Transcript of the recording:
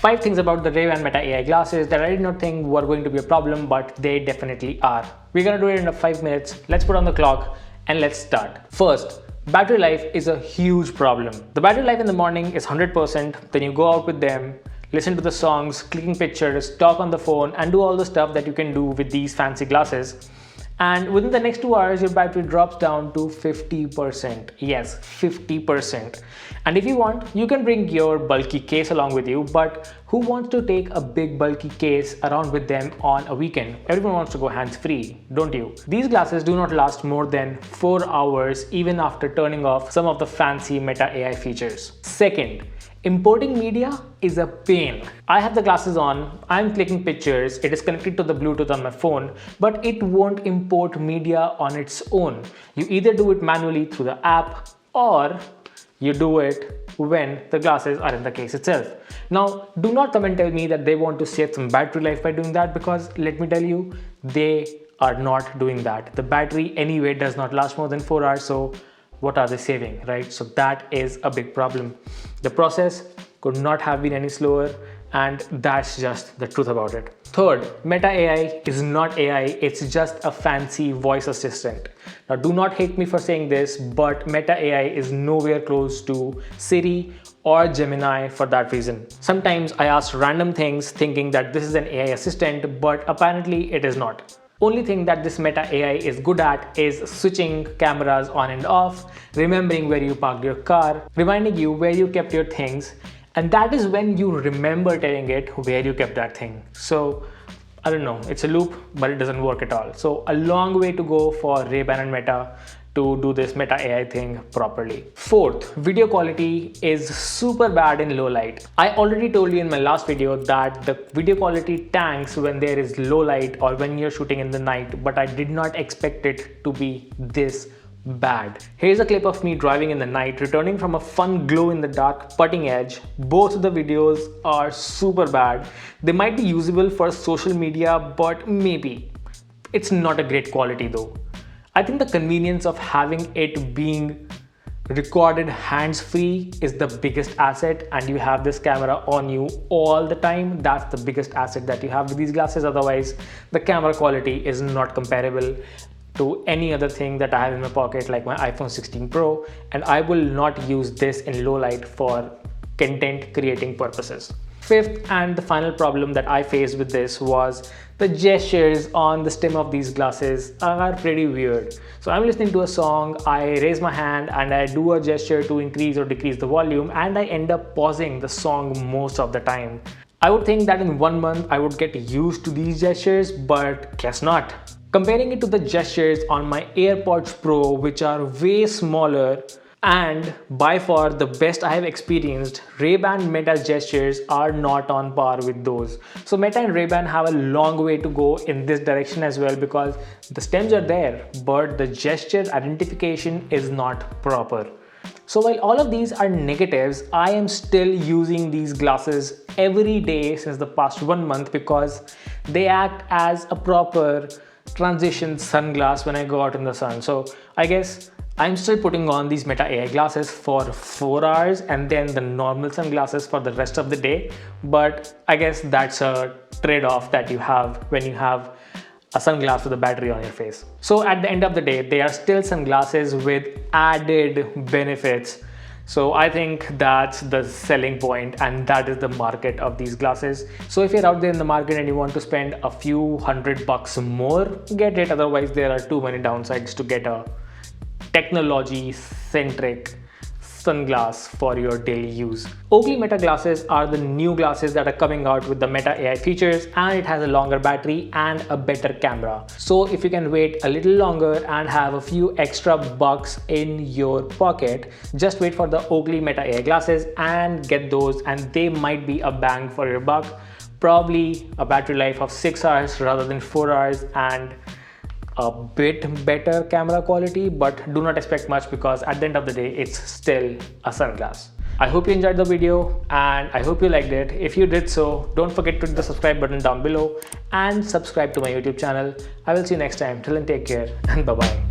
5 things about the RayBan Meta AI glasses that I did not think were going to be a problem, but they definitely are. We're gonna do it in 5 minutes. Let's put on the clock and let's start. First, battery life is a huge problem. The battery life in the morning is 100%, then you go out with them, listen to the songs, clicking pictures, talk on the phone, and do all the stuff that you can do with these fancy glasses. And within the next 2 hours, your battery drops down to 50%. Yes, 50%. And if you want, you can bring your bulky case along with you, but who wants to take a big bulky case around with them on a weekend? Everyone wants to go hands-free, don't you? These glasses do not last more than 4 hours even after turning off some of the fancy Meta AI features. Second, importing media is a pain. I have the glasses on, I'm clicking pictures, it is connected to the Bluetooth on my phone, but it won't import media on its own. You either do it manually through the app or you do it when the glasses are in the case itself. Now, do not come and tell me that they want to save some battery life by doing that, because let me tell you, they are not doing that. The battery anyway does not last more than 4 hours, so what are they saving, right? So that is a big problem. The process could not have been any slower, and that's just the truth about it. Third, Meta AI is not AI, it's just a fancy voice assistant. Now, do not hate me for saying this, but Meta AI is nowhere close to Siri or Gemini for that reason. Sometimes I ask random things thinking that this is an AI assistant, but apparently it is not. Only thing that this Meta AI is good at is switching cameras on and off, remembering where you parked your car, reminding you where you kept your things, and that is when you remember telling it where you kept that thing. So I don't know, it's a loop, but it doesn't work at all. So a long way to go for RayBan and Meta to do this Meta AI thing properly. Fourth, video quality is super bad in low light. I already told you in my last video that the video quality tanks when there is low light or when you're shooting in the night, but I did not expect it to be this bad. Here's a clip of me driving in the night, returning from a fun glow in the dark putting edge. Both of the videos are super bad. They might be usable for social media, but maybe. It's not a great quality though. I think the convenience of having it being recorded hands-free is the biggest asset, and you have this camera on you all the time. That's the biggest asset that you have with these glasses. Otherwise, the camera quality is not comparable to any other thing that I have in my pocket, like my iPhone 16 Pro, and I will not use this in low light for content creating purposes. Fifth and the final problem that I faced with this was the gestures on the stem of these glasses are pretty weird. So I'm listening to a song, I raise my hand and I do a gesture to increase or decrease the volume, and I end up pausing the song most of the time. I would think that in 1 month I would get used to these gestures, but guess not. Comparing it to the gestures on my AirPods Pro, which are way smaller and by far the best I have experienced, RayBan Meta's gestures are not on par with those. So Meta and RayBan have a long way to go in this direction as well, because the stems are there, but the gesture identification is not proper. So while all of these are negatives, I am still using these glasses every day since the past 1 month, because they act as a proper transition sunglass when I go out in the sun. So I guess I'm still putting on these Meta AI glasses for 4 hours and then the normal sunglasses for the rest of the day. But I guess that's a trade-off that you have when you have a sunglass with a battery on your face. So at the end of the day, they are still sunglasses with added benefits. So I think that's the selling point, and that is the market of these glasses. So if you're out there in the market and you want to spend a few $100 more, get it. Otherwise, there are too many downsides to get a technology-centric sunglass for your daily use. Oakley Meta glasses are the new glasses that are coming out with the Meta AI features, and it has a longer battery and a better camera. So if you can wait a little longer and have a few extra bucks in your pocket, just wait for the Oakley Meta AI glasses and get those, and they might be a bang for your buck. Probably a battery life of 6 hours rather than 4 hours, and a bit better camera quality, but do not expect much, because at the end of the day, it's still a sunglass. I hope you enjoyed the video and I hope you liked it. If you did so, don't forget to hit the subscribe button down below and subscribe to my YouTube channel. I will see you next time. Till then, take care and bye-bye.